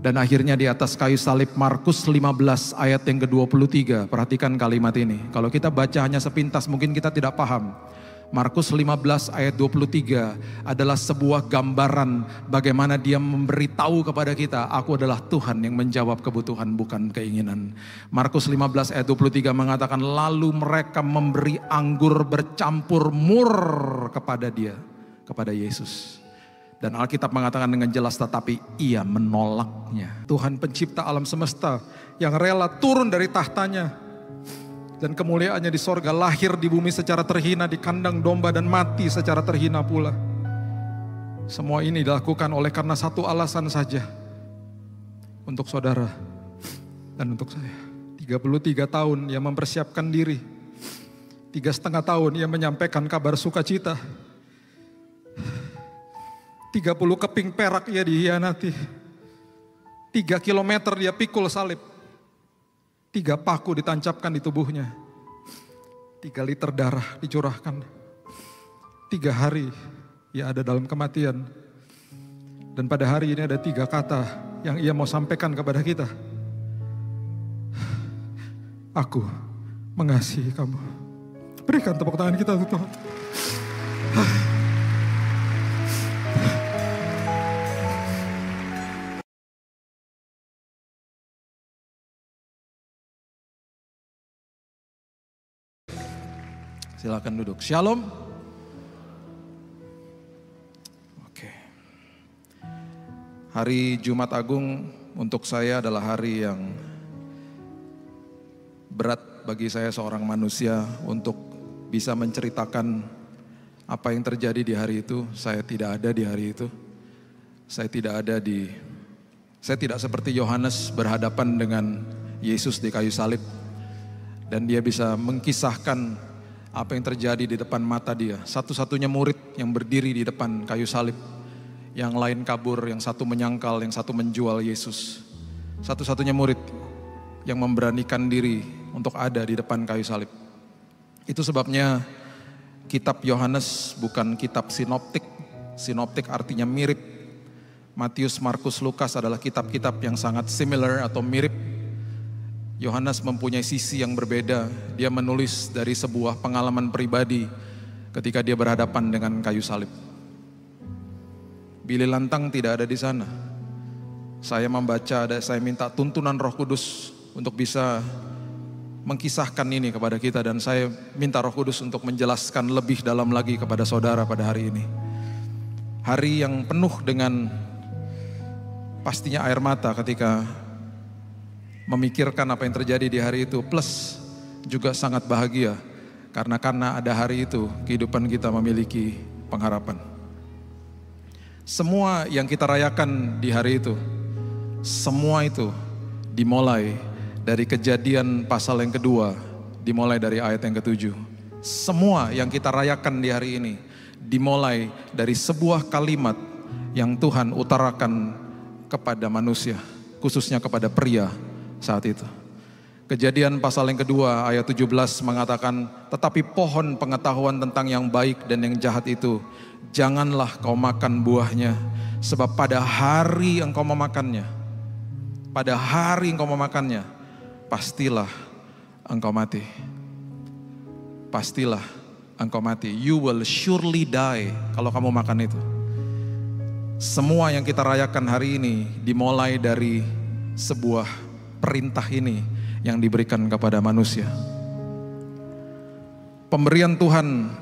Dan akhirnya di atas kayu salib, Markus 15 ayat yang ke-23. Perhatikan kalimat ini. Kalau kita baca hanya sepintas mungkin kita tidak paham. Markus 15 ayat 23 adalah sebuah gambaran bagaimana dia memberitahu kepada kita, aku adalah Tuhan yang menjawab kebutuhan bukan keinginan. Markus 15 ayat 23 mengatakan, lalu mereka memberi anggur bercampur mur kepada dia, kepada Yesus. Dan Alkitab mengatakan dengan jelas, tetapi ia menolaknya. Tuhan pencipta alam semesta yang rela turun dari tahtanya dan kemuliaannya di sorga, lahir di bumi secara terhina, di kandang domba dan mati secara terhina pula. Semua ini dilakukan oleh karena satu alasan saja, untuk saudara dan untuk saya. 33 tahun ia mempersiapkan diri, 3,5 tahun ia menyampaikan kabar sukacita, 30 keping perak ia dihianati, 3 kilometer dia pikul salib, 3 paku ditancapkan di tubuhnya, 3 liter darah dicurahkan, 3 hari ia ada dalam kematian. Dan pada hari ini ada 3 kata yang ia mau sampaikan kepada kita. Aku mengasihi kamu. Berikan tepuk tangan kita untuk Tuhan. Silakan duduk. Shalom. Oke. Hari Jumat Agung untuk saya adalah hari yang berat bagi saya seorang manusia untuk bisa menceritakan apa yang terjadi di hari itu. Saya tidak ada di hari itu. Saya tidak seperti Yohanes berhadapan dengan Yesus di kayu salib. Dan dia bisa mengkisahkan apa yang terjadi di depan mata dia. Satu-satunya murid yang berdiri di depan kayu salib. Yang lain kabur, yang satu menyangkal, yang satu menjual Yesus. Satu-satunya murid yang memberanikan diri untuk ada di depan kayu salib. Itu sebabnya kitab Yohanes bukan kitab sinoptik. Sinoptik artinya mirip. Matius, Markus, Lukas adalah kitab-kitab yang sangat similar atau mirip. Yohanes mempunyai sisi yang berbeda. Dia menulis dari sebuah pengalaman pribadi ketika dia berhadapan dengan kayu salib. Billy Lantang tidak ada di sana. Saya membaca, saya minta tuntunan Roh Kudus untuk bisa mengkisahkan ini kepada kita, dan saya minta Roh Kudus untuk menjelaskan lebih dalam lagi kepada saudara pada hari ini. Hari yang penuh dengan pastinya air mata ketika memikirkan apa yang terjadi di hari itu, plus juga sangat bahagia karena ada hari itu kehidupan kita memiliki pengharapan. Semua yang kita rayakan di hari itu, semua itu dimulai dari Kejadian pasal yang kedua, dimulai dari ayat yang ke-7. Semua yang kita rayakan di hari ini dimulai dari sebuah kalimat yang Tuhan utarakan kepada manusia, khususnya kepada pria saat itu. Kejadian pasal yang kedua ayat 17 mengatakan, tetapi pohon pengetahuan tentang yang baik dan yang jahat itu, janganlah kau makan buahnya, sebab pada hari engkau memakannya, pastilah engkau mati. Pastilah engkau mati. You will surely die kalau kamu makan itu. Semua yang kita rayakan hari ini dimulai dari sebuah perintah ini yang diberikan kepada manusia. Pemberian Tuhan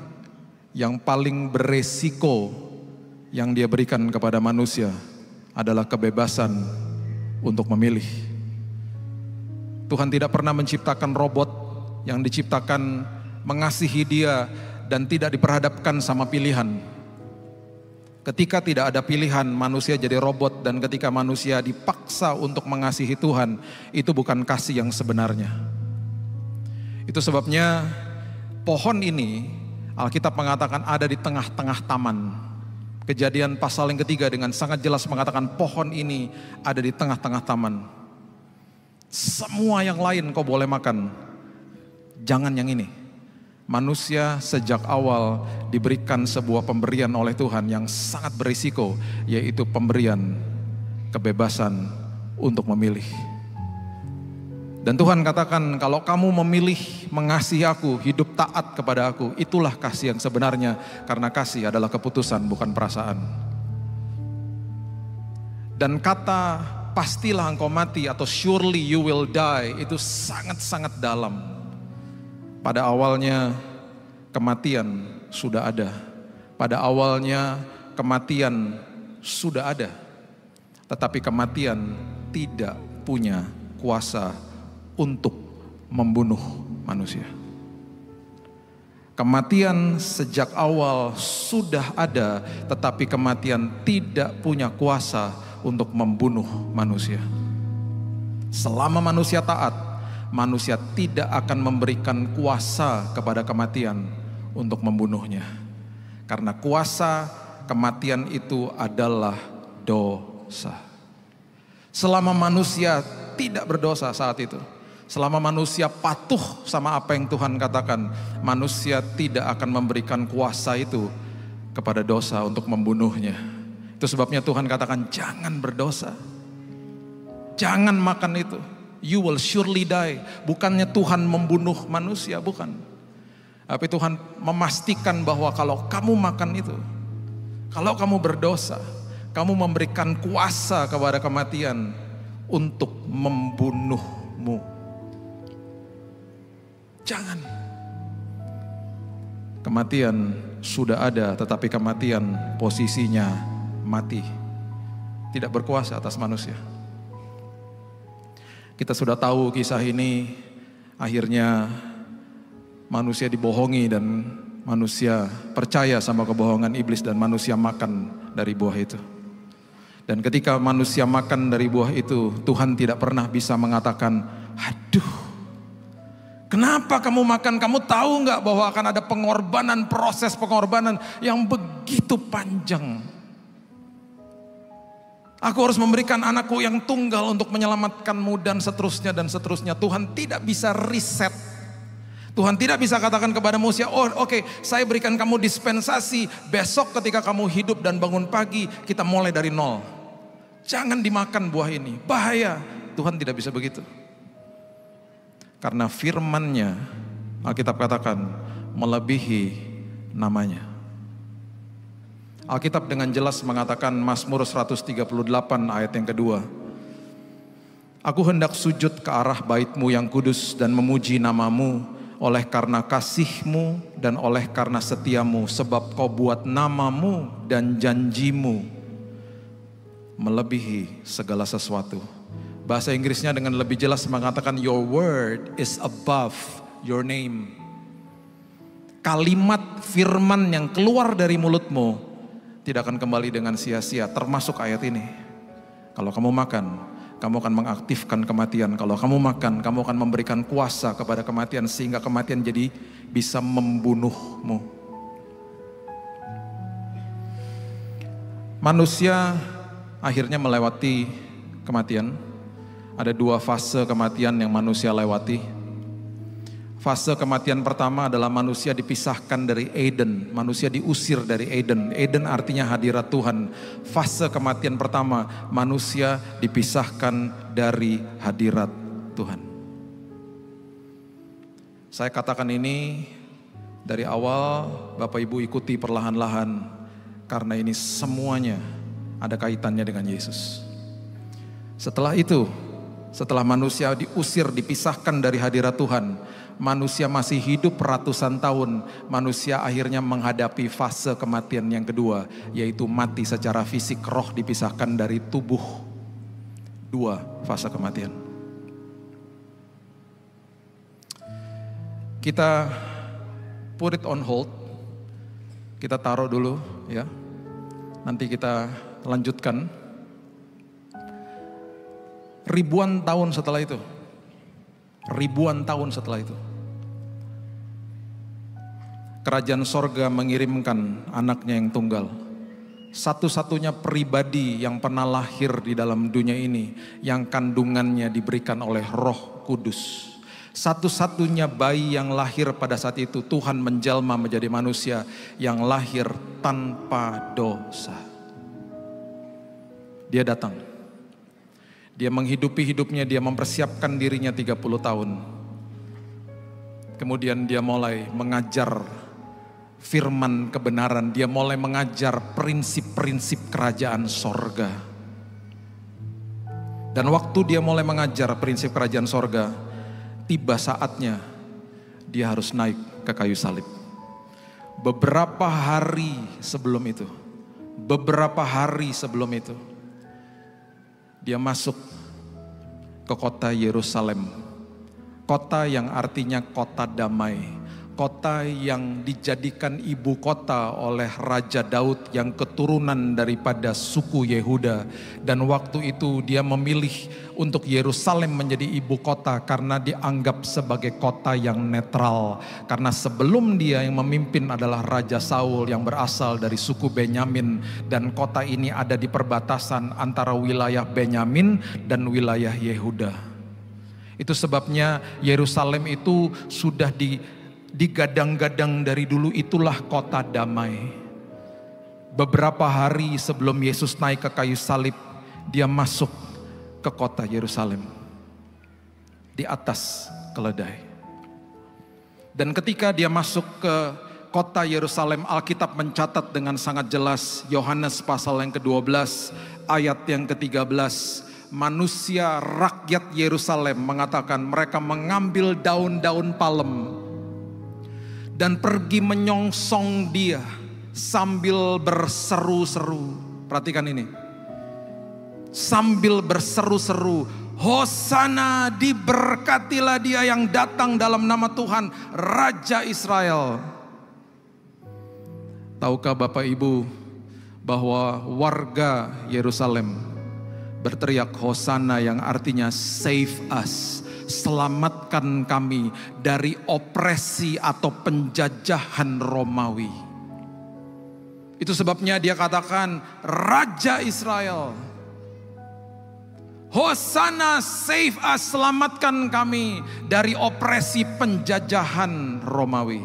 yang paling beresiko yang dia berikan kepada manusia adalah kebebasan untuk memilih. Tuhan tidak pernah menciptakan robot yang diciptakan mengasihi dia dan tidak diperhadapkan sama pilihan. Ketika tidak ada pilihan, manusia jadi robot, dan ketika manusia dipaksa untuk mengasihi Tuhan, itu bukan kasih yang sebenarnya. Itu sebabnya pohon ini, Alkitab mengatakan ada di tengah-tengah taman. Kejadian pasal yang ketiga dengan sangat jelas mengatakan pohon ini ada di tengah-tengah taman. Semua yang lain kau boleh makan, jangan yang ini. Manusia sejak awal diberikan sebuah pemberian oleh Tuhan yang sangat berisiko, yaitu pemberian kebebasan untuk memilih. Dan Tuhan katakan, kalau kamu memilih mengasihi aku, hidup taat kepada aku, itulah kasih yang sebenarnya, karena kasih adalah keputusan bukan perasaan. Dan kata pastilah engkau mati atau surely you will die itu sangat-sangat dalam. Pada awalnya kematian sudah ada. Pada awalnya kematian sudah ada. Tetapi kematian tidak punya kuasa untuk membunuh manusia. Kematian sejak awal sudah ada, tetapi kematian tidak punya kuasa untuk membunuh manusia. Selama manusia taat, manusia tidak akan memberikan kuasa kepada kematian untuk membunuhnya. Karena kuasa kematian itu adalah dosa. Selama manusia tidak berdosa saat itu, selama manusia patuh sama apa yang Tuhan katakan, manusia tidak akan memberikan kuasa itu kepada dosa untuk membunuhnya. Itu sebabnya Tuhan katakan jangan berdosa. Jangan makan itu. You will surely die. Bukannya Tuhan membunuh manusia, bukan. Tapi Tuhan memastikan bahwa kalau kamu makan itu, kalau kamu berdosa, kamu memberikan kuasa kepada kematian untuk membunuhmu. Jangan. Kematian sudah ada, tetapi kematian posisinya mati. Tidak berkuasa atas manusia. Kita sudah tahu kisah ini, akhirnya manusia dibohongi dan manusia percaya sama kebohongan iblis dan manusia makan dari buah itu. Dan ketika manusia makan dari buah itu, Tuhan tidak pernah bisa mengatakan, aduh, kenapa kamu makan? Kamu tahu nggak bahwa akan ada pengorbanan, proses pengorbanan yang begitu panjang. Aku harus memberikan anakku yang tunggal untuk menyelamatkanmu dan seterusnya dan seterusnya. Tuhan tidak bisa riset. Tuhan tidak bisa katakan kepada manusia, oh oke, saya berikan kamu dispensasi. Besok ketika kamu hidup dan bangun pagi, kita mulai dari nol. Jangan dimakan buah ini, bahaya. Tuhan tidak bisa begitu. Karena firman-Nya, Alkitab katakan, melebihi namanya. Alkitab dengan jelas mengatakan Mazmur 138 ayat yang kedua. Aku hendak sujud ke arah bait-Mu yang kudus dan memuji nama-Mu oleh karena kasih-Mu dan oleh karena setia-Mu, sebab Kau buat nama-Mu dan janji-Mu melebihi segala sesuatu. Bahasa Inggrisnya dengan lebih jelas mengatakan your word is above your name. Kalimat firman yang keluar dari mulutmu tidak akan kembali dengan sia-sia, termasuk ayat ini. Kalau kamu makan, kamu akan mengaktifkan kematian. Kalau kamu makan, kamu akan memberikan kuasa kepada kematian sehingga kematian jadi bisa membunuhmu. Manusia akhirnya melewati kematian. Ada dua fase kematian yang manusia lewati. Fase kematian pertama adalah manusia dipisahkan dari Eden. Manusia diusir dari Eden. Eden artinya hadirat Tuhan. Fase kematian pertama, manusia dipisahkan dari hadirat Tuhan. Saya katakan ini dari awal, Bapak Ibu ikuti perlahan-lahan. Karena ini semuanya ada kaitannya dengan Yesus. Setelah itu, setelah manusia diusir, dipisahkan dari hadirat Tuhan, manusia masih hidup ratusan tahun, manusia akhirnya menghadapi fase kematian yang kedua, yaitu mati secara fisik, roh dipisahkan dari tubuh. Dua fase kematian. Kita put it on hold, kita taruh dulu ya, nanti kita lanjutkan. Ribuan tahun setelah itu, kerajaan sorga mengirimkan anaknya yang tunggal. Satu-satunya pribadi yang pernah lahir di dalam dunia ini, yang kandungannya diberikan oleh Roh Kudus. Satu-satunya bayi yang lahir pada saat itu, Tuhan menjelma menjadi manusia yang lahir tanpa dosa. Dia datang. Dia menghidupi hidupnya, dia mempersiapkan dirinya 30 tahun. Kemudian dia mulai mengajar firman kebenaran, dia mulai mengajar prinsip-prinsip kerajaan sorga. Dan waktu dia mulai mengajar prinsip kerajaan sorga, tiba saatnya dia harus naik ke kayu salib. Beberapa hari sebelum itu, dia masuk ke kota Yerusalem, kota yang artinya kota damai, kota yang dijadikan ibu kota oleh Raja Daud yang keturunan daripada suku Yehuda. Dan waktu itu dia memilih untuk Yerusalem menjadi ibu kota karena dianggap sebagai kota yang netral. Karena sebelum dia yang memimpin adalah Raja Saul yang berasal dari suku Benyamin. Dan kota ini ada di perbatasan antara wilayah Benyamin dan wilayah Yehuda. Itu sebabnya Yerusalem itu sudah digadang-gadang dari dulu, itulah kota damai. Beberapa hari sebelum Yesus naik ke kayu salib, dia masuk ke kota Yerusalem di atas keledai. Dan ketika dia masuk ke kota Yerusalem, Alkitab mencatat dengan sangat jelas, Yohanes pasal yang ke-12 ayat yang ke-13, manusia rakyat Yerusalem mengatakan mereka mengambil daun-daun palem dan pergi menyongsong dia sambil berseru-seru. Perhatikan ini. Sambil berseru-seru, Hosana, diberkatilah dia yang datang dalam nama Tuhan, Raja Israel. Tahukah Bapak Ibu bahwa warga Yerusalem berteriak Hosana yang artinya save us, selamatkan kami dari opresi atau penjajahan Romawi. Itu sebabnya dia katakan Raja Israel, Hosana, save us, selamatkan kami dari opresi penjajahan Romawi.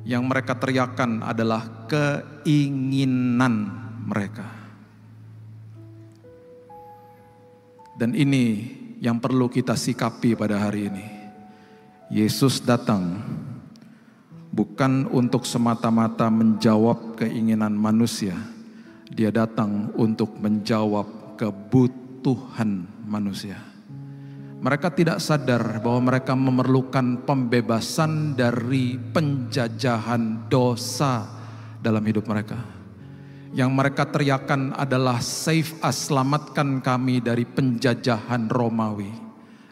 Yang mereka teriakan adalah keinginan mereka. Dan ini yang perlu kita sikapi pada hari ini. Yesus datang bukan untuk semata-mata menjawab keinginan manusia. Dia datang untuk menjawab kebutuhan manusia. Mereka tidak sadar bahwa mereka memerlukan pembebasan dari penjajahan dosa dalam hidup mereka. Yang mereka teriakan adalah save us, selamatkan kami dari penjajahan Romawi.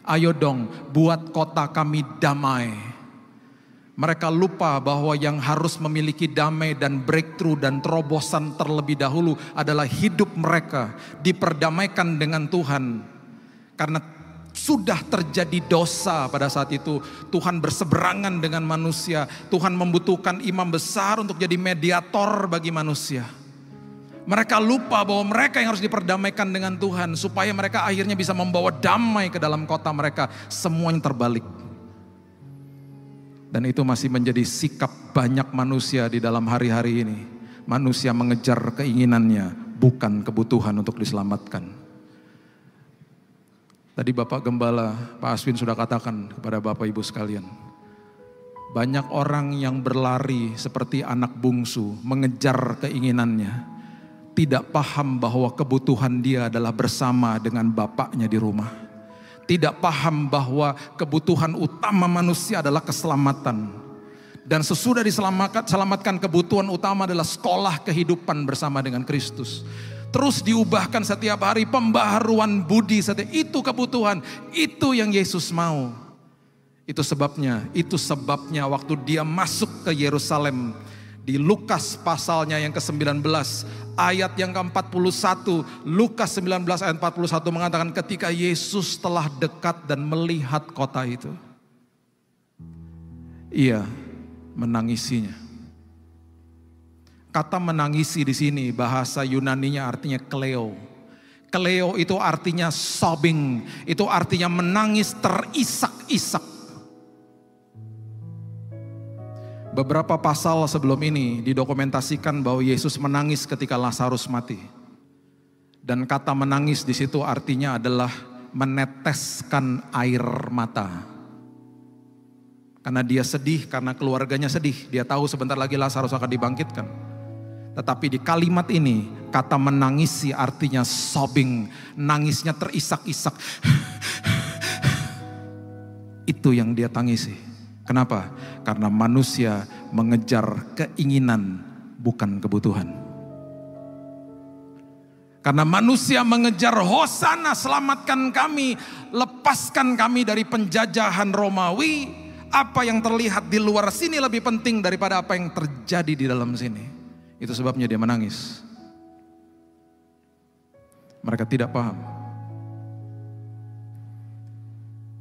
Ayo dong, buat kota kami damai. Mereka lupa bahwa yang harus memiliki damai dan breakthrough dan terobosan terlebih dahulu adalah hidup mereka diperdamaikan dengan Tuhan. Karena sudah terjadi dosa pada saat itu, Tuhan berseberangan dengan manusia. Tuhan membutuhkan imam besar untuk jadi mediator bagi manusia. Mereka lupa bahwa mereka yang harus diperdamaikan dengan Tuhan, supaya mereka akhirnya bisa membawa damai ke dalam kota mereka. Semuanya terbalik. Dan itu masih menjadi sikap banyak manusia di dalam hari-hari ini. Manusia mengejar keinginannya, bukan kebutuhan untuk diselamatkan. Tadi Bapak Gembala, Pak Aswin sudah katakan kepada Bapak Ibu sekalian. Banyak orang yang berlari seperti anak bungsu, mengejar keinginannya. Tidak paham bahwa kebutuhan dia adalah bersama dengan bapaknya di rumah. Tidak paham bahwa kebutuhan utama manusia adalah keselamatan. Dan sesudah diselamatkan, kebutuhan utama adalah sekolah kehidupan bersama dengan Kristus. Terus diubahkan setiap hari, pembaharuan budi setiap, itu kebutuhan, itu yang Yesus mau. Itu sebabnya waktu dia masuk ke Yerusalem, di Lukas pasalnya yang ke-19 ayat yang ke-41, Lukas 19 ayat 41 mengatakan ketika Yesus telah dekat dan melihat kota itu, ia menangisinya. Kata menangisi di sini bahasa Yunaninya artinya kleo. Kleo itu artinya sobbing, itu artinya menangis terisak-isak. Beberapa pasal sebelum ini didokumentasikan bahwa Yesus menangis ketika Lazarus mati. Dan kata menangis di situ artinya adalah meneteskan air mata. Karena dia sedih, karena keluarganya sedih. Dia tahu sebentar lagi Lazarus akan dibangkitkan. Tetapi di kalimat ini, kata menangisi artinya sobbing. Nangisnya terisak-isak. Itu yang dia tangisi. Kenapa? Karena manusia mengejar keinginan, bukan kebutuhan. Karena manusia mengejar hosana, selamatkan kami, lepaskan kami dari penjajahan Romawi. Apa yang terlihat di luar sini lebih penting daripada apa yang terjadi di dalam sini. Itu sebabnya dia menangis. Mereka tidak paham.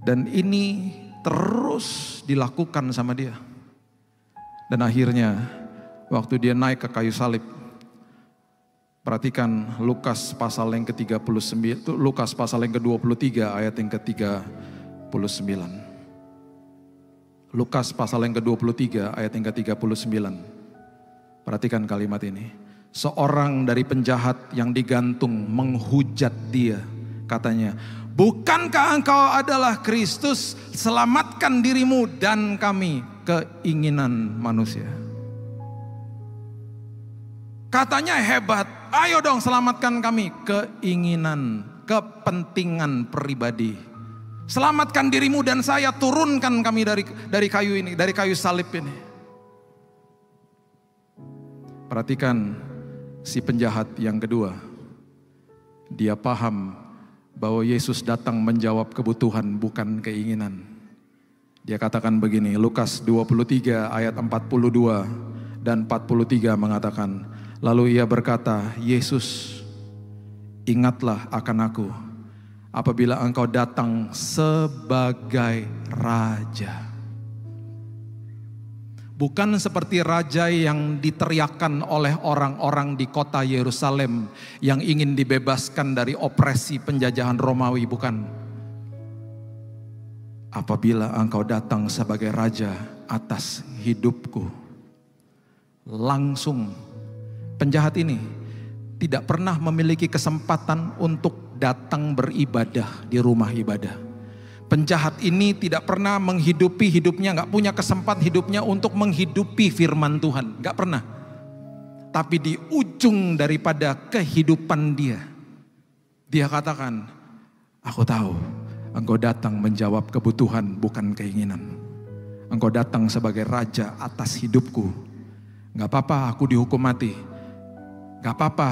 Dan ini terus dilakukan sama dia. Dan akhirnya waktu dia naik ke kayu salib, perhatikan Lukas pasal yang ke-39, Lukas pasal yang ke-23 ayat yang ke-39. Lukas pasal yang ke-23 ayat yang ke-39. Perhatikan kalimat ini. Seorang dari penjahat yang digantung menghujat dia. Katanya, bukankah engkau adalah Kristus? Selamatkan dirimu dan kami. Keinginan manusia. Katanya hebat. Ayo dong selamatkan kami. Keinginan, kepentingan pribadi. Selamatkan dirimu dan saya, turunkan kami dari kayu ini, dari kayu salib ini. Perhatikan si penjahat yang kedua. Dia paham bahwa Yesus datang menjawab kebutuhan, bukan keinginan. Dia katakan begini, Lukas 23 ayat 42 dan 43 mengatakan, lalu ia berkata, Yesus, ingatlah akan aku apabila engkau datang sebagai raja. Bukan seperti raja yang diteriakan oleh orang-orang di kota Yerusalem yang ingin dibebaskan dari opresi penjajahan Romawi, bukan. Apabila engkau datang sebagai raja atas hidupku. Langsung penjahat ini tidak pernah memiliki kesempatan untuk datang beribadah di rumah ibadah. Penjahat ini tidak pernah menghidupi hidupnya, gak punya kesempatan hidupnya untuk menghidupi firman Tuhan. Gak pernah. Tapi di ujung daripada kehidupan dia, dia katakan, aku tahu engkau datang menjawab kebutuhan, bukan keinginan. Engkau datang sebagai raja atas hidupku. Gak apa-apa aku dihukum mati. Gak apa-apa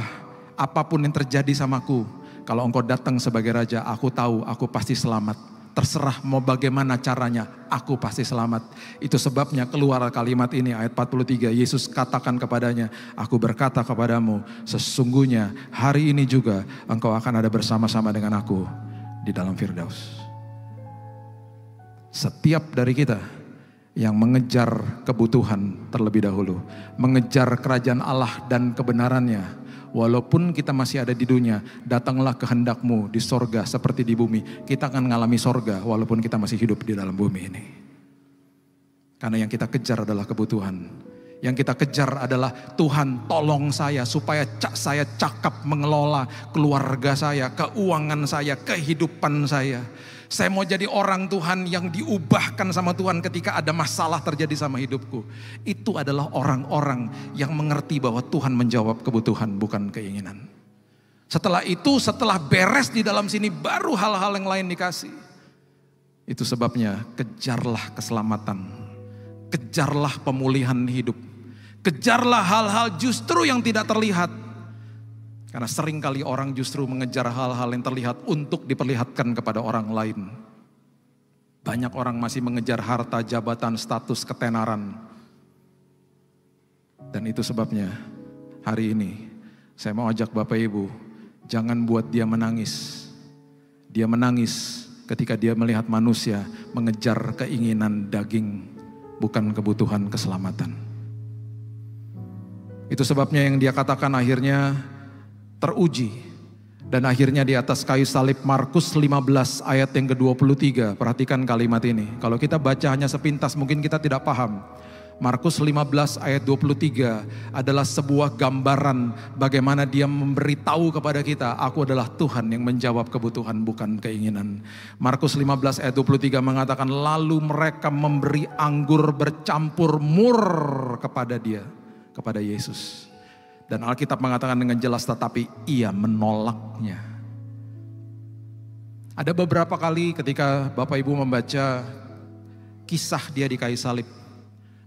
apapun yang terjadi samaku. Kalau engkau datang sebagai raja, aku tahu aku pasti selamat. Terserah mau bagaimana caranya, aku pasti selamat. Itu sebabnya keluar kalimat ini, ayat 43. Yesus katakan kepadanya, aku berkata kepadamu, sesungguhnya hari ini juga engkau akan ada bersama-sama dengan aku di dalam Firdaus. Setiap dari kita yang mengejar kebutuhan terlebih dahulu, mengejar kerajaan Allah dan kebenarannya, walaupun kita masih ada di dunia, datanglah kehendakmu di sorga seperti di bumi. Kita akan mengalami sorga walaupun kita masih hidup di dalam bumi ini. Karena yang kita kejar adalah kebutuhan. Yang kita kejar adalah Tuhan tolong saya supaya saya cakap mengelola keluarga saya, keuangan saya, kehidupan saya. Saya mau jadi orang Tuhan yang diubahkan sama Tuhan ketika ada masalah terjadi sama hidupku. Itu adalah orang-orang yang mengerti bahwa Tuhan menjawab kebutuhan, bukan keinginan. Setelah itu, setelah beres di dalam sini, baru hal-hal yang lain dikasih. Itu sebabnya kejarlah keselamatan. Kejarlah pemulihan hidup. Kejarlah hal-hal justru yang tidak terlihat. Karena seringkali orang justru mengejar hal-hal yang terlihat untuk diperlihatkan kepada orang lain. Banyak orang masih mengejar harta, jabatan, status, ketenaran. Dan itu sebabnya hari ini saya mau ajak Bapak Ibu, jangan buat dia menangis. Dia menangis ketika dia melihat manusia mengejar keinginan daging, bukan kebutuhan keselamatan. Itu sebabnya yang dia katakan akhirnya teruji. Dan akhirnya di atas kayu salib, Markus 15 ayat yang ke-23. Perhatikan kalimat ini. Kalau kita baca hanya sepintas mungkin kita tidak paham. Markus 15 ayat 23 adalah sebuah gambaran bagaimana dia memberitahu kepada kita, aku adalah Tuhan yang menjawab kebutuhan bukan keinginan. Markus 15 ayat 23 mengatakan, lalu mereka memberi anggur bercampur mur kepada dia, kepada Yesus. Dan Alkitab mengatakan dengan jelas, tetapi ia menolaknya. Ada beberapa kali ketika Bapak Ibu membaca kisah dia di kayu salib,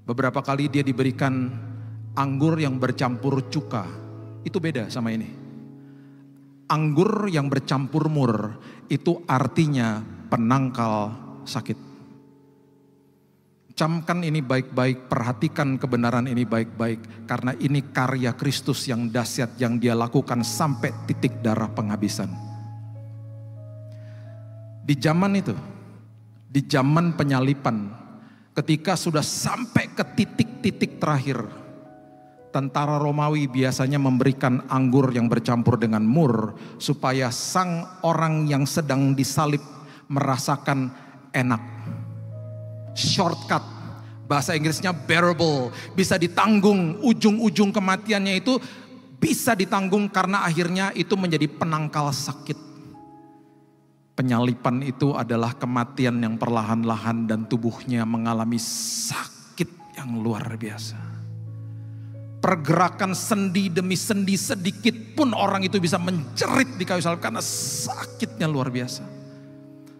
beberapa kali dia diberikan anggur yang bercampur cuka. Itu beda sama ini. Anggur yang bercampur mur itu artinya penangkal sakit. Camkan ini baik-baik, perhatikan kebenaran ini baik-baik. Karena ini karya Kristus yang dahsyat yang dia lakukan sampai titik darah penghabisan. Di zaman itu, di zaman penyalipan, ketika sudah sampai ke titik-titik terakhir, tentara Romawi biasanya memberikan anggur yang bercampur dengan mur supaya sang orang yang sedang disalib merasakan enak. Shortcut, bahasa Inggrisnya bearable, bisa ditanggung, ujung-ujung kematiannya itu bisa ditanggung karena akhirnya itu menjadi penangkal sakit. Penyalipan itu adalah kematian yang perlahan-lahan dan tubuhnya mengalami sakit yang luar biasa. Pergerakan sendi demi sendi sedikit pun orang itu bisa menjerit di kayu salib karena sakitnya luar biasa.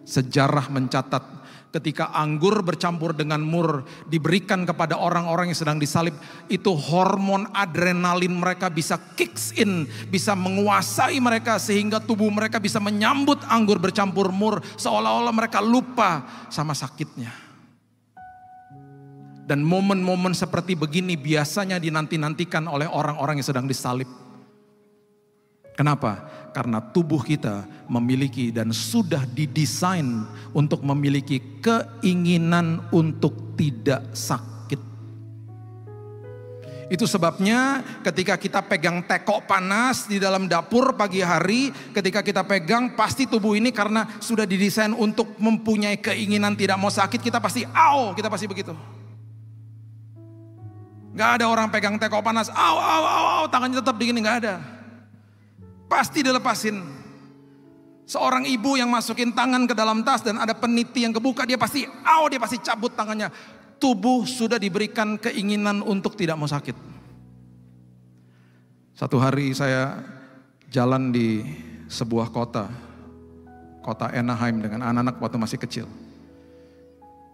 Sejarah mencatat ketika anggur bercampur dengan mur diberikan kepada orang-orang yang sedang disalib, itu hormon adrenalin mereka bisa kicks in, bisa menguasai mereka sehingga tubuh mereka bisa menyambut anggur bercampur mur seolah-olah mereka lupa sama sakitnya. Dan momen-momen seperti begini biasanya dinanti-nantikan oleh orang-orang yang sedang disalib. Kenapa? Karena tubuh kita memiliki dan sudah didesain untuk memiliki keinginan untuk tidak sakit. Itu sebabnya ketika kita pegang tekok panas di dalam dapur pagi hari, ketika kita pegang pasti tubuh ini karena sudah didesain untuk mempunyai keinginan tidak mau sakit, kita pasti kita pasti begitu. Gak ada orang pegang tekok panas, tangannya tetap begini, gak ada. Pasti dilepasin. Seorang ibu yang masukin tangan ke dalam tas dan ada peniti yang kebuka, dia pasti cabut tangannya. Tubuh sudah diberikan keinginan untuk tidak mau sakit. Satu hari saya jalan di sebuah kota Anaheim dengan anak-anak waktu masih kecil.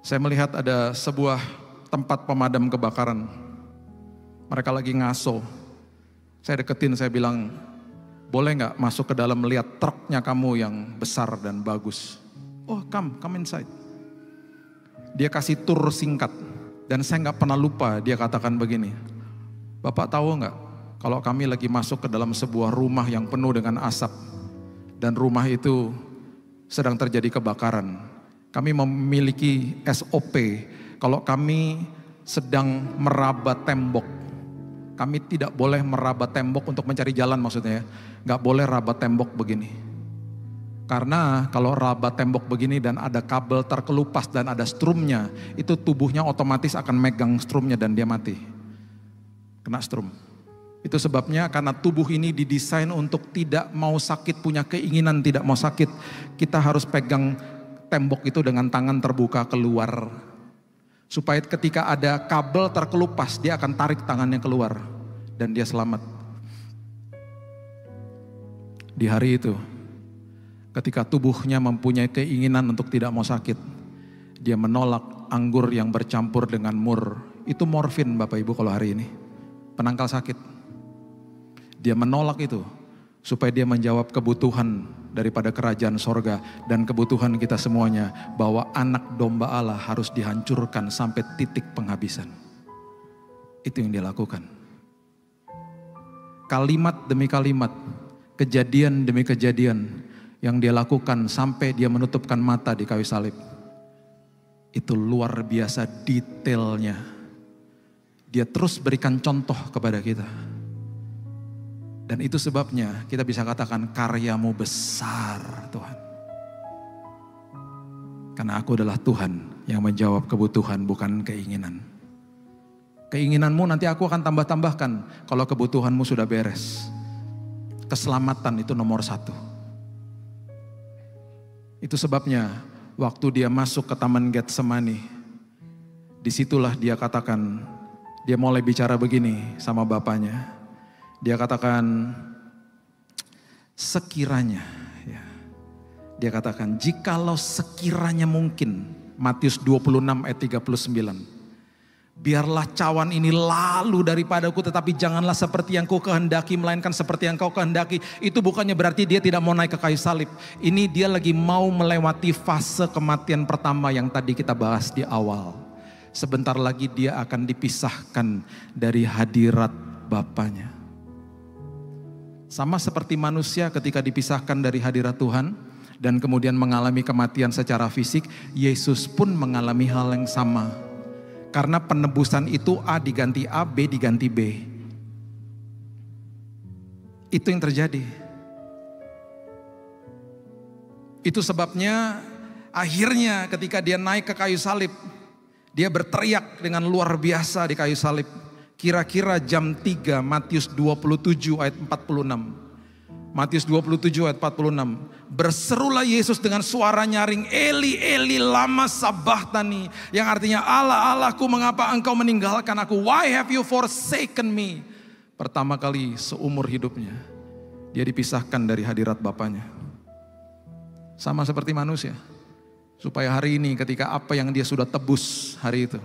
Saya melihat ada sebuah tempat pemadam kebakaran. Mereka lagi ngaso. Saya deketin, saya bilang, boleh gak masuk ke dalam melihat truknya kamu yang besar dan bagus? Oh, come inside. Dia kasih tur singkat. Dan saya gak pernah lupa dia katakan begini. Bapak tahu gak, kalau kami lagi masuk ke dalam sebuah rumah yang penuh dengan asap. Dan rumah itu sedang terjadi kebakaran. Kami memiliki SOP. Kalau kami sedang meraba tembok, kami tidak boleh meraba tembok untuk mencari jalan maksudnya ya. Gak boleh raba tembok begini. Karena kalau raba tembok begini dan ada kabel terkelupas dan ada strumnya, itu tubuhnya otomatis akan megang strumnya dan dia mati. Kena strum. Itu sebabnya karena tubuh ini didesain untuk tidak mau sakit, punya keinginan tidak mau sakit. Kita harus pegang tembok itu dengan tangan terbuka keluar. Supaya ketika ada kabel terkelupas, dia akan tarik tangannya keluar. Dan dia selamat. Di hari itu, ketika tubuhnya mempunyai keinginan untuk tidak mau sakit, dia menolak anggur yang bercampur dengan mur. Itu morfin Bapak Ibu kalau hari ini. Penangkal sakit. Dia menolak itu. Supaya dia menjawab kebutuhan daripada kerajaan sorga. Dan kebutuhan kita semuanya. Bahwa anak domba Allah harus dihancurkan sampai titik penghabisan. Itu yang dia lakukan. Kalimat demi kalimat. Kejadian demi kejadian yang dia lakukan sampai dia menutupkan mata di kayu salib. Itu luar biasa detailnya. Dia terus berikan contoh kepada kita. Dan itu sebabnya kita bisa katakan karyamu besar Tuhan. Karena aku adalah Tuhan yang menjawab kebutuhan bukan keinginan. Keinginanmu nanti aku akan tambah-tambahkan kalau kebutuhanmu sudah beres. Keselamatan itu nomor 1. Itu sebabnya waktu dia masuk ke Taman Getsemani, disitulah dia katakan, dia mulai bicara begini sama bapaknya. Dia katakan, sekiranya, ya, dia katakan, jikalau sekiranya mungkin, Matius 26 ayat 39. Biarlah cawan ini lalu daripadaku, tetapi janganlah seperti yang kau kehendaki, melainkan seperti yang kau kehendaki. Itu bukannya berarti dia tidak mau naik ke kayu salib. Ini dia lagi mau melewati fase kematian pertama yang tadi kita bahas di awal. Sebentar lagi dia akan dipisahkan dari hadirat Bapanya. Sama seperti manusia ketika dipisahkan dari hadirat Tuhan dan kemudian mengalami kematian secara fisik, Yesus pun mengalami hal yang sama. Karena penebusan itu A diganti A, B diganti B. Itu yang terjadi. Itu sebabnya akhirnya ketika dia naik ke kayu salib, dia berteriak dengan luar biasa di kayu salib. Kira-kira jam 3, Matius 27 ayat 46. Matius 27 ayat 46. Berserulah Yesus dengan suara nyaring, Eli Eli lama sabachthani, yang artinya Allah Allahku mengapa engkau meninggalkan aku, why have you forsaken me. Pertama kali seumur hidupnya dia dipisahkan dari hadirat Bapanya. Sama seperti manusia, supaya hari ini ketika apa yang dia sudah tebus hari itu,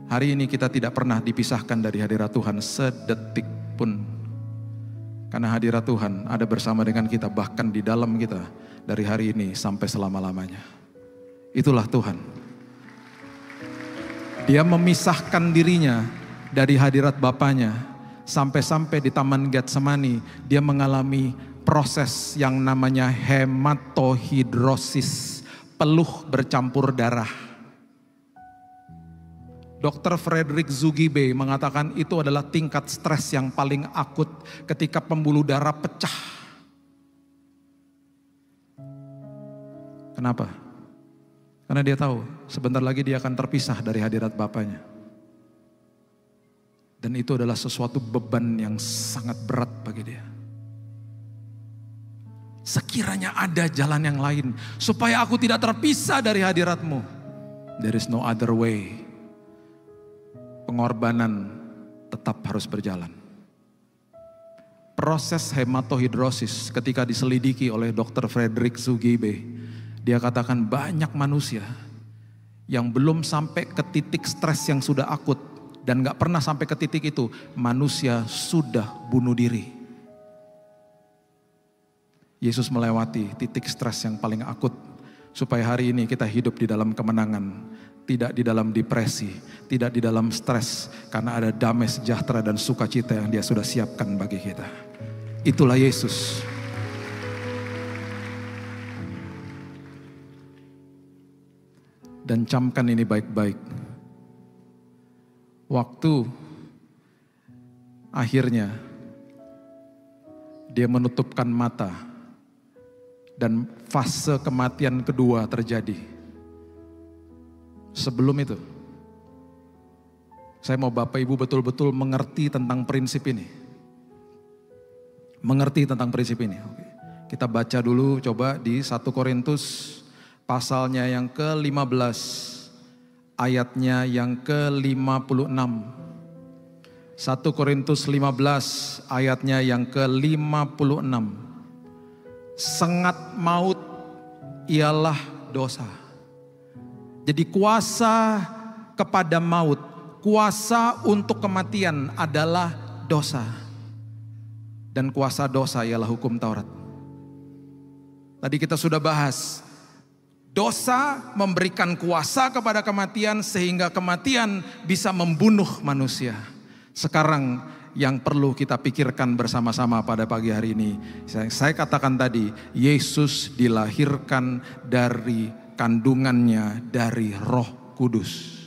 hari ini kita tidak pernah dipisahkan dari hadirat Tuhan sedetik pun. Karena hadirat Tuhan ada bersama dengan kita, bahkan di dalam kita dari hari ini sampai selama-lamanya. Itulah Tuhan. Dia memisahkan dirinya dari hadirat Bapanya. Sampai-sampai di Taman Getsemani dia mengalami proses yang namanya hematohidrosis, peluh bercampur darah. Dr. Frederick Zugibe mengatakan itu adalah tingkat stres yang paling akut ketika pembuluh darah pecah. Kenapa? Karena dia tahu sebentar lagi dia akan terpisah dari hadirat Bapanya. Dan itu adalah sesuatu beban yang sangat berat bagi dia. Sekiranya ada jalan yang lain supaya aku tidak terpisah dari hadirat-Mu. There is no other way. Pengorbanan tetap harus berjalan. Proses hematohidrosis ketika diselidiki oleh Dr. Frederick Zugibe, dia katakan banyak manusia yang belum sampai ke titik stres yang sudah akut dan gak pernah sampai ke titik itu, manusia sudah bunuh diri. Yesus melewati titik stres yang paling akut supaya hari ini kita hidup di dalam kemenangan. Tidak di dalam depresi, tidak di dalam stres, karena ada damai sejahtera dan sukacita yang Dia sudah siapkan bagi kita. Itulah Yesus. Dan camkan ini baik-baik. Waktu akhirnya Dia menutupkan mata dan fase kematian kedua terjadi. Sebelum itu, saya mau Bapak Ibu betul-betul mengerti tentang prinsip ini. Mengerti tentang prinsip ini. Oke. Kita baca dulu coba di 1 Korintus pasalnya yang ke-15, ayatnya yang ke-56. 1 Korintus 15 ayatnya yang ke-56. Sengat maut ialah dosa. Jadi kuasa kepada maut, kuasa untuk kematian adalah dosa. Dan kuasa dosa ialah hukum Taurat. Tadi kita sudah bahas, dosa memberikan kuasa kepada kematian sehingga kematian bisa membunuh manusia. Sekarang yang perlu kita pikirkan bersama-sama pada pagi hari ini, saya katakan tadi, Yesus dilahirkan dari kandungannya dari Roh Kudus.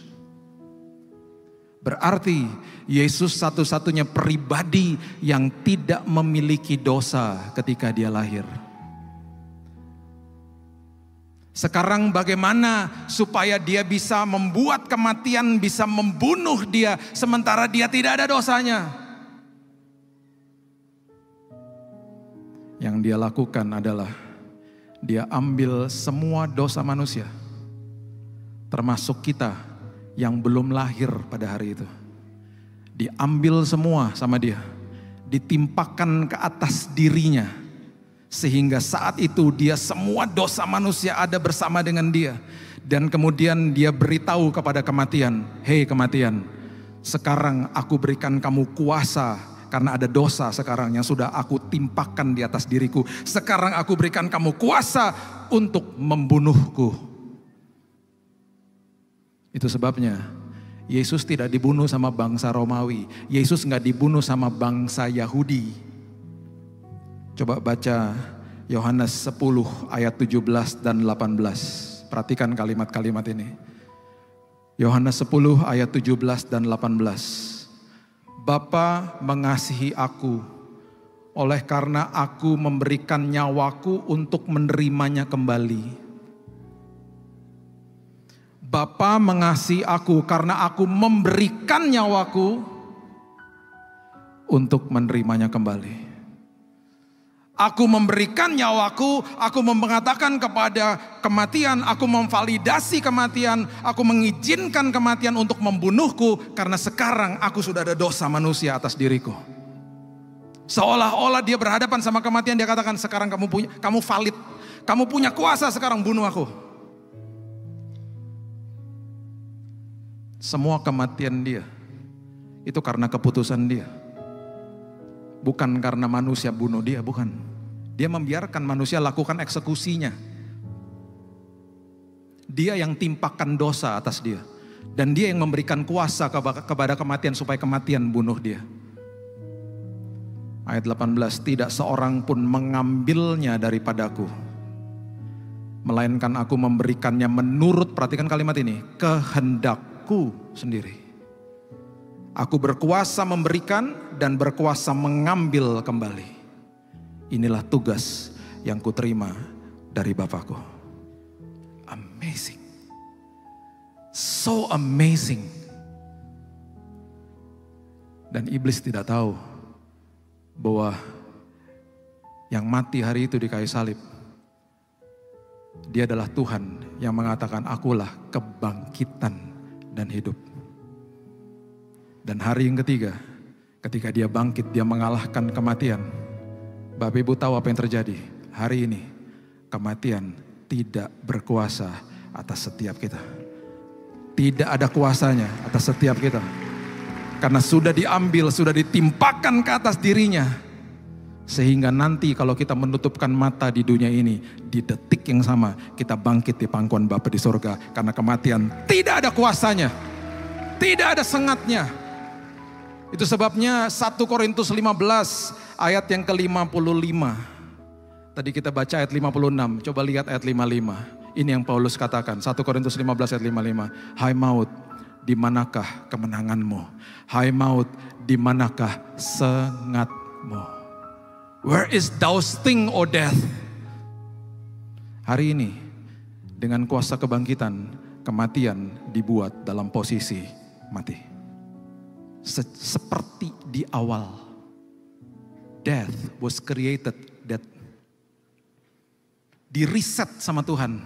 Berarti Yesus satu-satunya pribadi yang tidak memiliki dosa ketika Dia lahir. Sekarang bagaimana supaya dia bisa membuat kematian bisa membunuh dia sementara dia tidak ada dosanya. Yang dia lakukan adalah dia ambil semua dosa manusia, termasuk kita yang belum lahir pada hari itu. Diambil semua sama dia, ditimpakan ke atas dirinya. Sehingga saat itu dia semua dosa manusia ada bersama dengan dia. Dan kemudian dia beritahu kepada kematian, hei kematian, sekarang aku berikan kamu kuasa karena ada dosa sekarang yang sudah aku timpakan di atas diriku. Sekarang aku berikan kamu kuasa untuk membunuhku. Itu sebabnya Yesus tidak dibunuh sama bangsa Romawi. Yesus nggak dibunuh sama bangsa Yahudi. Coba baca Yohanes 10 ayat 17 dan 18. Perhatikan kalimat-kalimat ini. Yohanes 10 ayat 17 dan 18. Bapa mengasihi aku, oleh karena aku memberikan nyawaku untuk menerimanya kembali. Bapa mengasihi aku karena aku memberikan nyawaku untuk menerimanya kembali. Aku memberikan nyawaku, aku mengatakan kepada kematian, aku memvalidasi kematian, aku mengizinkan kematian untuk membunuhku karena sekarang aku sudah ada dosa manusia atas diriku. Seolah-olah dia berhadapan sama kematian, dia katakan sekarang kamu valid, kamu punya kuasa sekarang bunuh aku. Semua kematian dia itu karena keputusan dia. Bukan karena manusia bunuh dia, bukan. Dia membiarkan manusia lakukan eksekusinya. Dia yang timpakan dosa atas dia. Dan dia yang memberikan kuasa kepada kematian supaya kematian bunuh dia. Ayat 18, tidak seorang pun mengambilnya daripadaku. Melainkan aku memberikannya menurut, perhatikan kalimat ini, kehendakku sendiri. Aku berkuasa memberikan dan berkuasa mengambil kembali. Inilah tugas yang kuterima dari Bapakku. Amazing. So amazing. Dan iblis tidak tahu bahwa yang mati hari itu di kayu salib, dia adalah Tuhan yang mengatakan akulah kebangkitan dan hidup. Dan hari yang ketiga, ketika dia bangkit, dia mengalahkan kematian. Bapak Ibu tahu apa yang terjadi? Hari ini, kematian tidak berkuasa atas setiap kita. Tidak ada kuasanya atas setiap kita. Karena sudah diambil, sudah ditimpakan ke atas dirinya. Sehingga nanti kalau kita menutupkan mata di dunia ini, di detik yang sama, kita bangkit di pangkuan Bapa di sorga. Karena kematian tidak ada kuasanya. Tidak ada sengatnya. Itu sebabnya 1 Korintus 15 ayat yang ke-55. Tadi kita baca ayat 56, coba lihat ayat 55. Ini yang Paulus katakan, 1 Korintus 15 ayat 55. Hai maut, di manakah kemenanganmu? Hai maut, di manakah sengatmu? Where is thou sting, O death? Hari ini, dengan kuasa kebangkitan, kematian dibuat dalam posisi mati. Seperti di awal, death was created dead. Di reset sama Tuhan.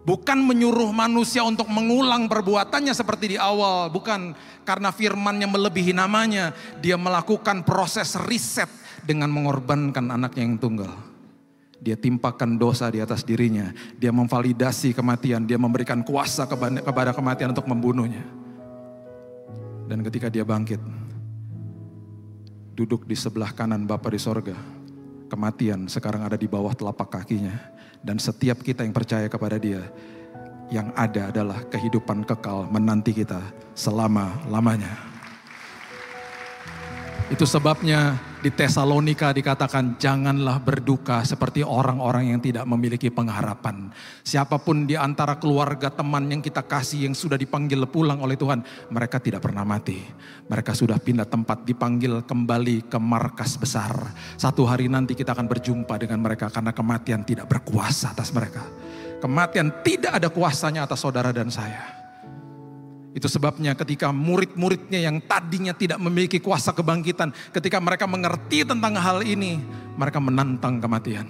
Bukan menyuruh manusia untuk mengulang perbuatannya seperti di awal. Bukan, karena firman-Nya melebihi namanya. Dia melakukan proses reset dengan mengorbankan anaknya yang tunggal. Dia timpakan dosa di atas dirinya. Dia memvalidasi kematian. Dia memberikan kuasa kepada kematian untuk membunuhnya. Dan ketika dia bangkit, duduk di sebelah kanan Bapa di sorga, kematian sekarang ada di bawah telapak kakinya. Dan setiap kita yang percaya kepada dia, yang ada adalah kehidupan kekal menanti kita selama-lamanya. Itu sebabnya di Tesalonika dikatakan janganlah berduka seperti orang-orang yang tidak memiliki pengharapan. Siapapun di antara keluarga teman yang kita kasih yang sudah dipanggil pulang oleh Tuhan, mereka tidak pernah mati. Mereka sudah pindah tempat, dipanggil kembali ke markas besar. Satu hari nanti kita akan berjumpa dengan mereka karena kematian tidak berkuasa atas mereka. Kematian tidak ada kuasanya atas saudara dan saya. Itu sebabnya ketika murid-muridnya yang tadinya tidak memiliki kuasa kebangkitan, ketika mereka mengerti tentang hal ini, mereka menantang kematian.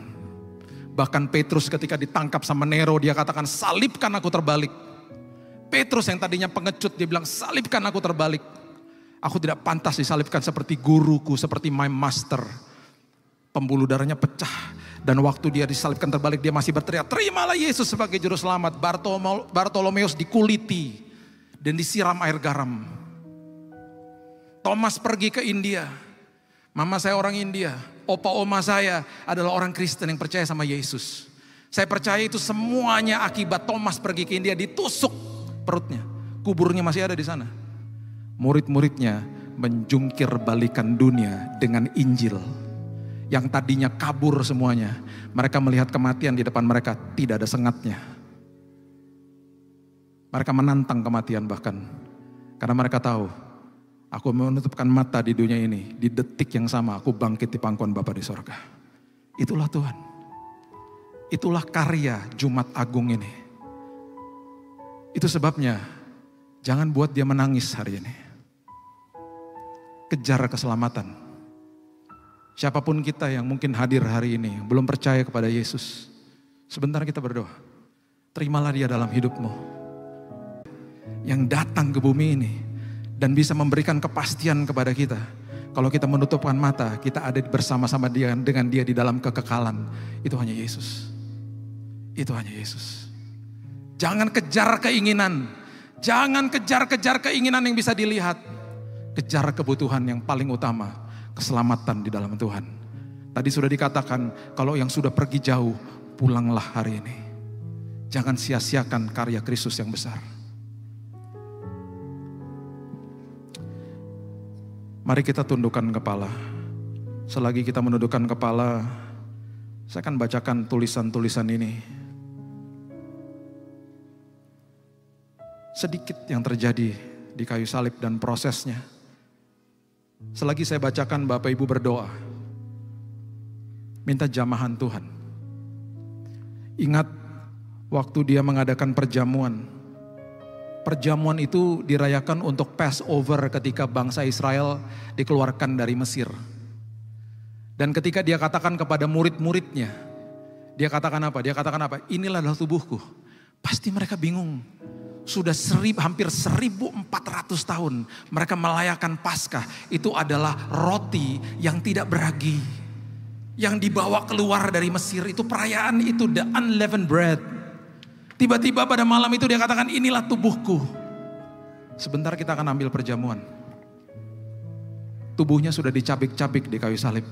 Bahkan Petrus ketika ditangkap sama Nero, dia katakan, salibkan aku terbalik. Petrus yang tadinya pengecut, dia bilang, salibkan aku terbalik. Aku tidak pantas disalibkan seperti guruku, seperti my master. Pembuluh darahnya pecah. Dan waktu dia disalibkan terbalik, dia masih berteriak, terimalah Yesus sebagai juru selamat. Bartolomeus dikuliti dan disiram air garam. Thomas pergi ke India. Mama saya orang India. Opa oma saya adalah orang Kristen yang percaya sama Yesus. Saya percaya itu semuanya akibat Thomas pergi ke India, ditusuk perutnya. Kuburnya masih ada di sana. Murid-muridnya menjungkir balikan dunia dengan Injil. Yang tadinya kabur semuanya. Mereka melihat kematian di depan mereka, tidak ada sengatnya. Mereka menantang kematian bahkan. Karena mereka tahu, aku menutupkan mata di dunia ini. Di detik yang sama aku bangkit di pangkuan Bapa di sorga. Itulah Tuhan. Itulah karya Jumat Agung ini. Itu sebabnya, jangan buat dia menangis hari ini. Kejar keselamatan. Siapapun kita yang mungkin hadir hari ini, belum percaya kepada Yesus. Sebentar kita berdoa. Terimalah dia dalam hidupmu. Yang datang ke bumi ini. Dan bisa memberikan kepastian kepada kita. Kalau kita menutupkan mata, kita ada bersama-sama dia, dengan dia di dalam kekekalan. Itu hanya Yesus. Itu hanya Yesus. Jangan kejar keinginan. Jangan kejar-kejar keinginan yang bisa dilihat. Kejar kebutuhan yang paling utama. Keselamatan di dalam Tuhan. Tadi sudah dikatakan, kalau yang sudah pergi jauh, pulanglah hari ini. Jangan sia-siakan karya Kristus yang besar. Mari kita tundukkan kepala. Selagi kita menundukkan kepala, saya akan bacakan tulisan-tulisan ini. Sedikit yang terjadi di kayu salib dan prosesnya. Selagi saya bacakan, Bapak Ibu berdoa. Minta jamahan Tuhan. Ingat waktu dia mengadakan perjamuan. Perjamuan itu dirayakan untuk Passover ketika bangsa Israel dikeluarkan dari Mesir. Dan ketika dia katakan kepada murid-muridnya, dia katakan apa? Dia katakan apa? Inilah adalah tubuhku. Pasti mereka bingung. Sudah hampir 1400 tahun mereka merayakan Paskah. Itu adalah roti yang tidak beragi. Yang dibawa keluar dari Mesir. Itu perayaan itu, the unleavened bread. Tiba-tiba pada malam itu dia katakan, inilah tubuhku. Sebentar kita akan ambil perjamuan. Tubuhnya sudah dicabik-cabik di kayu salib.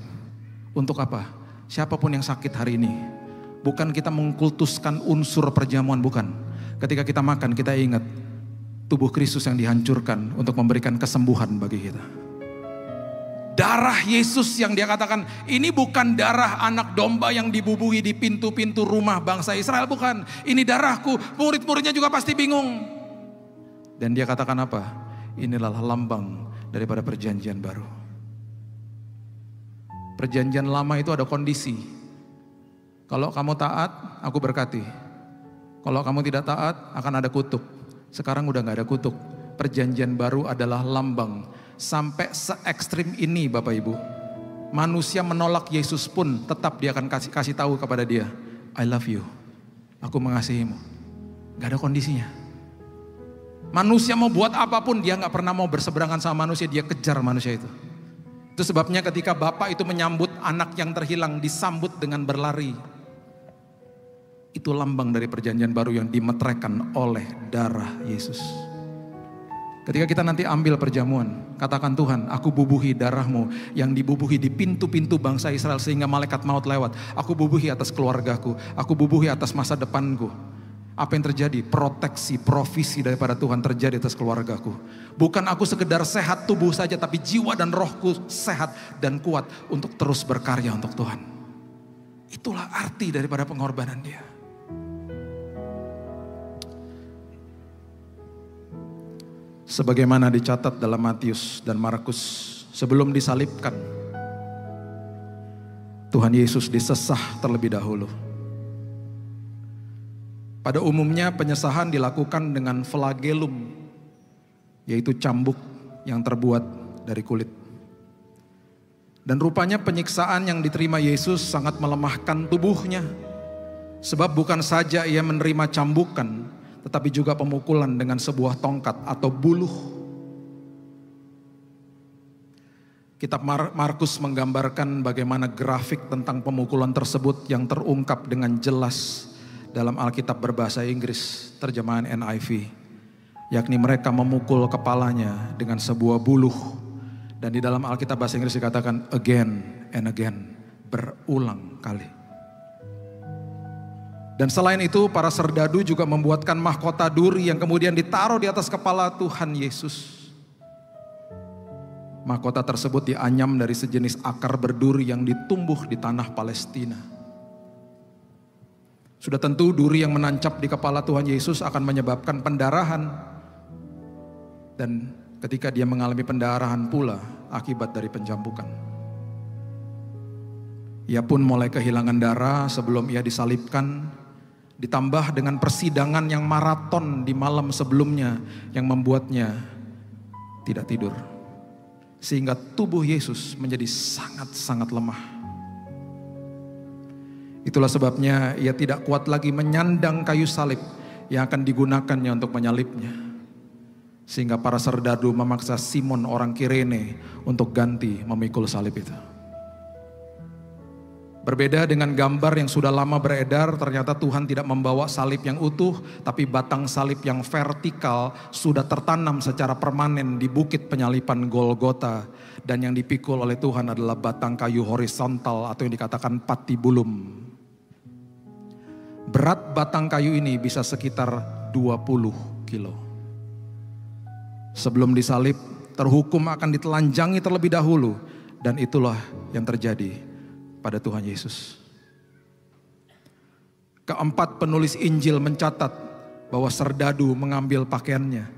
Untuk apa? Siapapun yang sakit hari ini. Bukan kita mengkultuskan unsur perjamuan, bukan. Ketika kita makan, kita ingat tubuh Kristus yang dihancurkan untuk memberikan kesembuhan bagi kita. Darah Yesus yang dia katakan, ini bukan darah anak domba yang dibubuhi di pintu-pintu rumah bangsa Israel, bukan. Ini darahku. Murid-muridnya juga pasti bingung. Dan dia katakan apa? Inilah lambang daripada perjanjian baru. Perjanjian lama itu ada kondisi. Kalau kamu taat, aku berkati. Kalau kamu tidak taat, akan ada kutuk. Sekarang udah gak ada kutuk. Perjanjian baru adalah lambang. Sampai se-ekstrim ini Bapak Ibu. Manusia menolak Yesus pun tetap dia akan kasih tahu kepada dia, I love you. Aku mengasihimu. Gak ada kondisinya. Manusia mau buat apapun, dia gak pernah mau berseberangan sama manusia. Dia kejar manusia itu. Itu sebabnya ketika Bapak itu menyambut anak yang terhilang, disambut dengan berlari. Itu lambang dari perjanjian baru yang dimeteraikan oleh darah Yesus. Ketika kita nanti ambil perjamuan, katakan Tuhan, aku bubuhi darahmu yang dibubuhi di pintu-pintu bangsa Israel sehingga malaikat maut lewat. Aku bubuhi atas keluargaku, aku bubuhi atas masa depanku. Apa yang terjadi? Proteksi, provisi daripada Tuhan terjadi atas keluargaku. Bukan aku sekedar sehat tubuh saja, tapi jiwa dan rohku sehat dan kuat untuk terus berkarya untuk Tuhan. Itulah arti daripada pengorbanan dia. Sebagaimana dicatat dalam Matius dan Markus, sebelum disalibkan, Tuhan Yesus disesah terlebih dahulu. Pada umumnya penyesahan dilakukan dengan flagellum, yaitu cambuk yang terbuat dari kulit. Dan rupanya penyiksaan yang diterima Yesus sangat melemahkan tubuhnya. Sebab bukan saja ia menerima cambukan, tetapi juga pemukulan dengan sebuah tongkat atau buluh. Kitab Markus menggambarkan bagaimana grafik tentang pemukulan tersebut yang terungkap dengan jelas dalam Alkitab berbahasa Inggris, terjemahan NIV. Yakni mereka memukul kepalanya dengan sebuah buluh. Dan di dalam Alkitab bahasa Inggris dikatakan again and again, berulang kali. Dan selain itu para serdadu juga membuatkan mahkota duri yang kemudian ditaruh di atas kepala Tuhan Yesus. Mahkota tersebut dianyam dari sejenis akar berduri yang ditumbuh di tanah Palestina. Sudah tentu duri yang menancap di kepala Tuhan Yesus akan menyebabkan pendarahan. Dan ketika dia mengalami pendarahan pula akibat dari pencambukan. Ia pun mulai kehilangan darah sebelum ia disalibkan. Ditambah dengan persidangan yang maraton di malam sebelumnya yang membuatnya tidak tidur. Sehingga tubuh Yesus menjadi sangat-sangat lemah. Itulah sebabnya ia tidak kuat lagi menyandang kayu salib yang akan digunakannya untuk menyalibnya. Sehingga para serdadu memaksa Simon orang Kirene untuk ganti memikul salib itu. Berbeda dengan gambar yang sudah lama beredar, ternyata Tuhan tidak membawa salib yang utuh, tapi batang salib yang vertikal sudah tertanam secara permanen di bukit penyalipan Golgota. Dan yang dipikul oleh Tuhan adalah batang kayu horizontal atau yang dikatakan patibulum. Berat batang kayu ini bisa sekitar 20 kilo. Sebelum disalib, terhukum akan ditelanjangi terlebih dahulu. Dan itulah yang terjadi pada Tuhan Yesus. Keempat penulis Injil mencatat bahwa serdadu mengambil pakaiannya,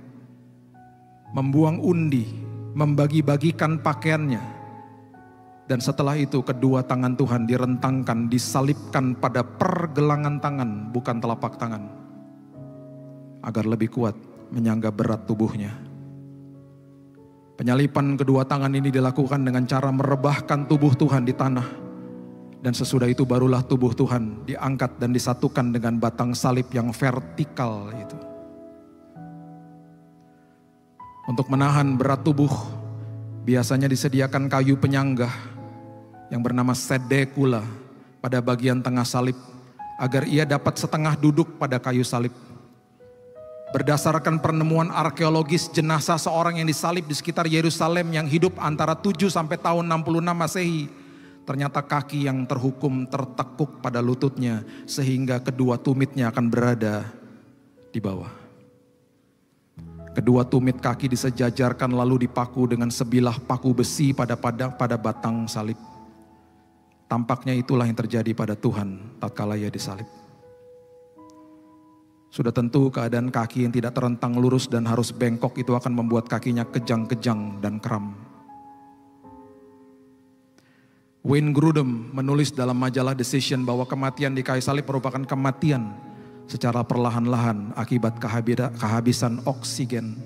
membuang undi, membagi-bagikan pakaiannya. Dan setelah itu kedua tangan Tuhan direntangkan, disalibkan pada pergelangan tangan, bukan telapak tangan. Agar lebih kuat menyangga berat tubuhnya. Penyalipan kedua tangan ini dilakukan dengan cara merebahkan tubuh Tuhan di tanah. Dan sesudah itu barulah tubuh Tuhan diangkat dan disatukan dengan batang salib yang vertikal itu. Untuk menahan berat tubuh, biasanya disediakan kayu penyanggah yang bernama sedekula pada bagian tengah salib, agar ia dapat setengah duduk pada kayu salib. Berdasarkan penemuan arkeologis jenazah seorang yang disalib di sekitar Yerusalem yang hidup antara 7 sampai tahun 66 Masehi, ternyata kaki yang terhukum tertekuk pada lututnya sehingga kedua tumitnya akan berada di bawah. Kedua tumit kaki disejajarkan lalu dipaku dengan sebilah paku besi pada batang salib. Tampaknya itulah yang terjadi pada Tuhan tatkala ia disalib. Sudah tentu keadaan kaki yang tidak terentang lurus dan harus bengkok itu akan membuat kakinya kejang-kejang dan kram. Wayne Grudem menulis dalam majalah Decision bahwa kematian di kayu salib merupakan kematian secara perlahan-lahan akibat kehabisan oksigen.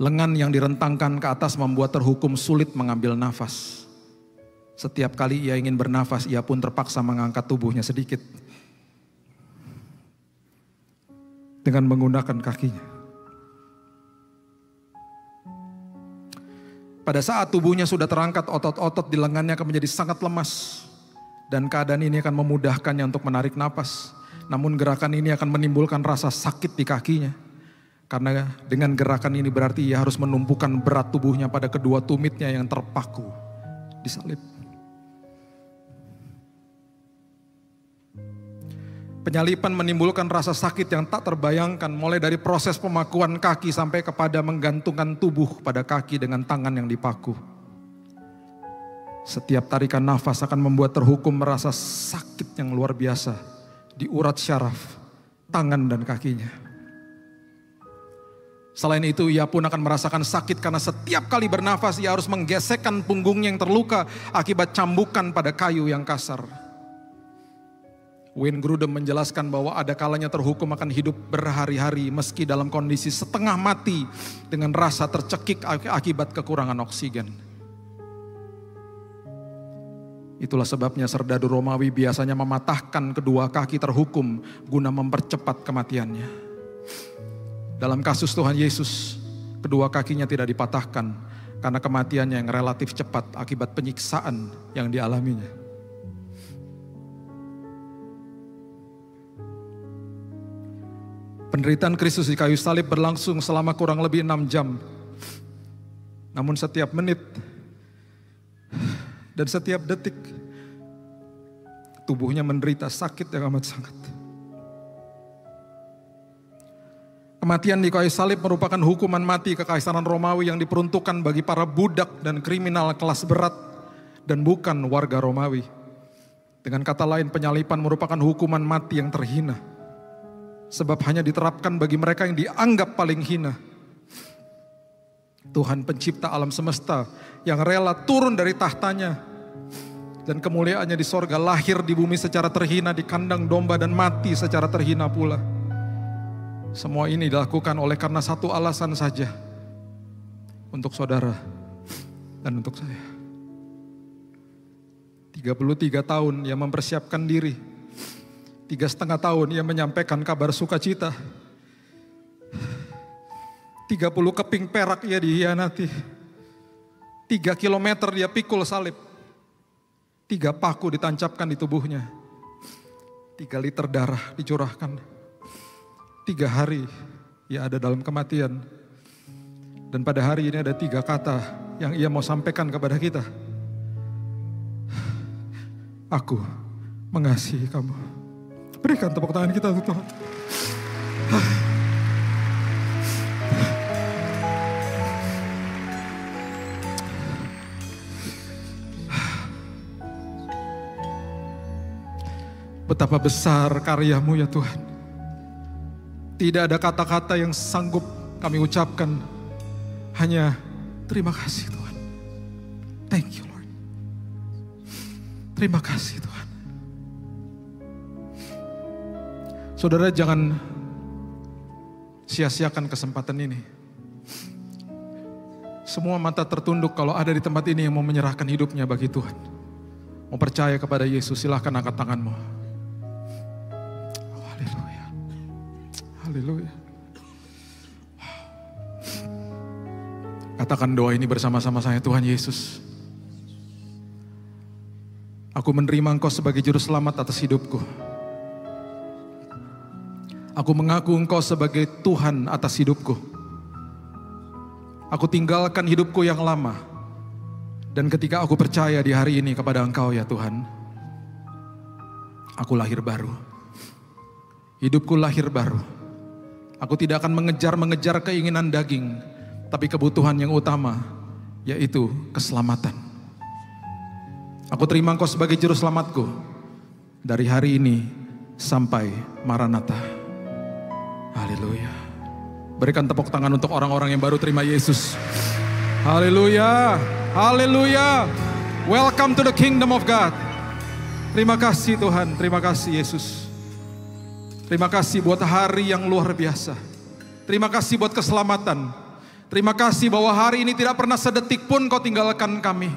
Lengan yang direntangkan ke atas membuat terhukum sulit mengambil nafas. Setiap kali ia ingin bernafas, ia pun terpaksa mengangkat tubuhnya sedikit dengan menggunakan kakinya. Pada saat tubuhnya sudah terangkat, otot-otot di lengannya akan menjadi sangat lemas. Dan keadaan ini akan memudahkannya untuk menarik napas. Namun gerakan ini akan menimbulkan rasa sakit di kakinya. Karena dengan gerakan ini berarti ia harus menumpukan berat tubuhnya pada kedua tumitnya yang terpaku di salib. Penyalipan menimbulkan rasa sakit yang tak terbayangkan, mulai dari proses pemakuan kaki sampai kepada menggantungkan tubuh pada kaki dengan tangan yang dipaku. Setiap tarikan nafas akan membuat terhukum merasa sakit yang luar biasa di urat syaraf, tangan dan kakinya. Selain itu ia pun akan merasakan sakit karena setiap kali bernafas ia harus menggesekkan punggungnya yang terluka akibat cambukan pada kayu yang kasar. Wayne Grudem menjelaskan bahwa ada kalanya terhukum akan hidup berhari-hari meski dalam kondisi setengah mati dengan rasa tercekik akibat kekurangan oksigen. Itulah sebabnya serdadu Romawi biasanya mematahkan kedua kaki terhukum guna mempercepat kematiannya. Dalam kasus Tuhan Yesus, kedua kakinya tidak dipatahkan karena kematiannya yang relatif cepat akibat penyiksaan yang dialaminya. Penderitaan Kristus di kayu salib berlangsung selama kurang lebih 6 jam. Namun setiap menit dan setiap detik tubuhnya menderita sakit yang amat sangat. Kematian di kayu salib merupakan hukuman mati kekaisaran Romawi yang diperuntukkan bagi para budak dan kriminal kelas berat dan bukan warga Romawi. Dengan kata lain, penyaliban merupakan hukuman mati yang terhina. Sebab hanya diterapkan bagi mereka yang dianggap paling hina. Tuhan pencipta alam semesta yang rela turun dari tahtanya dan kemuliaannya di sorga, lahir di bumi secara terhina di kandang domba dan mati secara terhina pula. Semua ini dilakukan oleh karena satu alasan saja, untuk saudara dan untuk saya. 33 tahun ia mempersiapkan diri. 3,5 tahun ia menyampaikan kabar sukacita. 30 keping perak ia dihianati. 3 kilometer dia pikul salib. 3 paku ditancapkan di tubuhnya. 3 liter darah dicurahkan. 3 hari ia ada dalam kematian. Dan pada hari ini ada 3 kata yang ia mau sampaikan kepada kita. Aku mengasihi kamu. Berikan tepuk tangan kita untuk Tuhan. Betapa besar karyamu ya Tuhan. Tidak ada kata-kata yang sanggup kami ucapkan. Hanya terima kasih Tuhan. Thank you Lord. Terima kasih Tuhan. Saudara, jangan sia-siakan kesempatan ini. Semua mata tertunduk kalau ada di tempat ini yang mau menyerahkan hidupnya bagi Tuhan. Mau percaya kepada Yesus, silahkan angkat tanganmu. Oh, haleluya. Haleluya. Katakan doa ini bersama-sama saya. Tuhan Yesus, aku menerima Engkau sebagai juru selamat atas hidupku. Aku mengaku Engkau sebagai Tuhan atas hidupku. Aku tinggalkan hidupku yang lama. Dan ketika aku percaya di hari ini kepada Engkau ya Tuhan, aku lahir baru. Hidupku lahir baru. Aku tidak akan mengejar keinginan daging, tapi kebutuhan yang utama, yaitu keselamatan. Aku terima Engkau sebagai juru selamatku dari hari ini sampai Maranatha. Haleluya. Berikan tepuk tangan untuk orang-orang yang baru terima Yesus. Haleluya. Haleluya. Welcome to the kingdom of God. Terima kasih Tuhan. Terima kasih Yesus. Terima kasih buat hari yang luar biasa. Terima kasih buat keselamatan. Terima kasih bahwa hari ini tidak pernah sedetik pun Kau tinggalkan kami.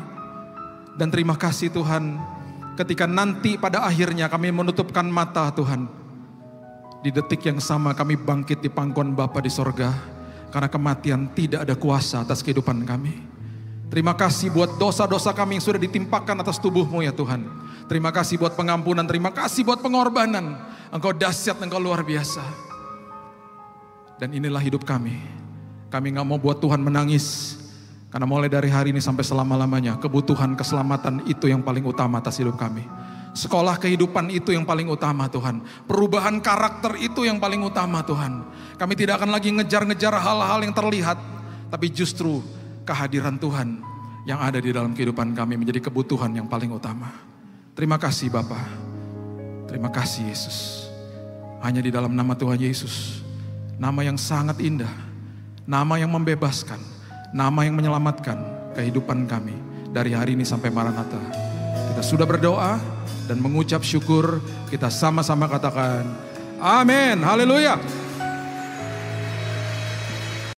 Dan terima kasih Tuhan, ketika nanti pada akhirnya kami menutupkan mata Tuhan, di detik yang sama kami bangkit di pangkuan Bapa di sorga. Karena kematian tidak ada kuasa atas kehidupan kami. Terima kasih buat dosa-dosa kami yang sudah ditimpakan atas tubuh-Mu ya Tuhan. Terima kasih buat pengampunan, terima kasih buat pengorbanan. Engkau dahsyat, Engkau luar biasa. Dan inilah hidup kami. Kami gak mau buat Tuhan menangis. Karena mulai dari hari ini sampai selama-lamanya, kebutuhan keselamatan itu yang paling utama atas hidup kami. Sekolah kehidupan itu yang paling utama Tuhan. Perubahan karakter itu yang paling utama Tuhan. Kami tidak akan lagi ngejar-ngejar hal-hal yang terlihat. Tapi justru kehadiran Tuhan yang ada di dalam kehidupan kami menjadi kebutuhan yang paling utama. Terima kasih Bapa. Terima kasih Yesus. Hanya di dalam nama Tuhan Yesus. Nama yang sangat indah. Nama yang membebaskan. Nama yang menyelamatkan kehidupan kami. Dari hari ini sampai Maranatha. Kita sudah berdoa dan mengucap syukur, kita sama-sama katakan, amin, haleluya.